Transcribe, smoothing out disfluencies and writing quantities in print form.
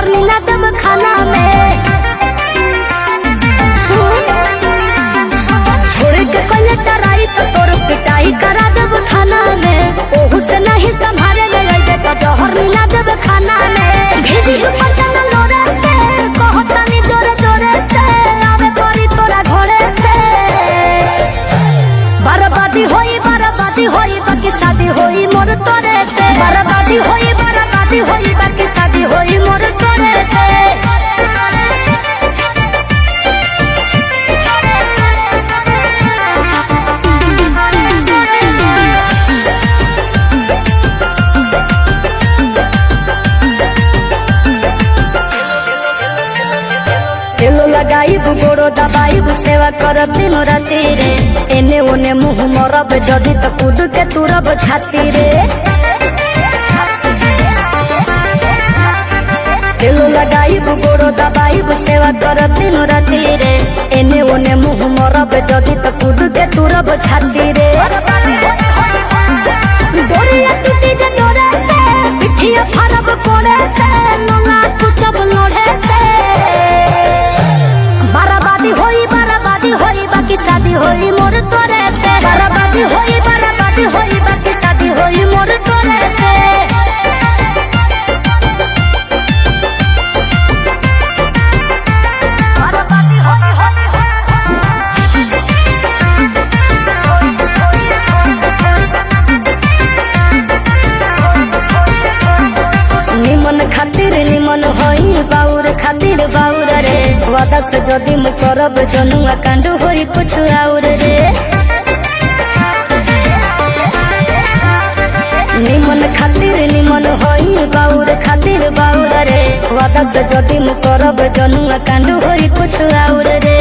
जहर मिला देब खाना में। छोड़ के कोई टराई तो तोर पिटाई करा देब खाना में। ओहू से नहीं संभाले में लगे तो जहर मिला देब खाना में। भेजी दुपट्टा न लोरे से कहता नहीं जोरे जोरे से आवे परी तोरा घोड़े से। बर्बादी होई बाकी शादी होई मोर तोरे से। बर्बादी होई बाकी शादी होई मोर तोरे से। तेलो लगाई गोड़ो दबाई सेवा करब दिनो राती रे। एने ओने मुँह मरब जदि तो कूद के तुरब छाती रे। तेलो लगाई गोड़ो दबाई सेवा करब दिनो राती रे। एने ओने मुँह मरब जदि तो कूद के तुरब छाती रे। डोरिया टूटी जे डोरे से पिठिया फरब कोड़े से लोला कुचब लोढ़े से। बर्बादी होई बाकी शादी होई मोर तोरे से। बर्बादी होई बाकी शादी होई मोर तोरे से। निमन खातिर निमन होई बाउर खातिर बाउर रे। वादा से जदि मु करब जनुआ कांड होई कुछ और रे। निमन खातिर निमन होई बाउर खातिर बाउर रे। वादा से जदि मु करब जनुआ कांड होई कुछ और रे।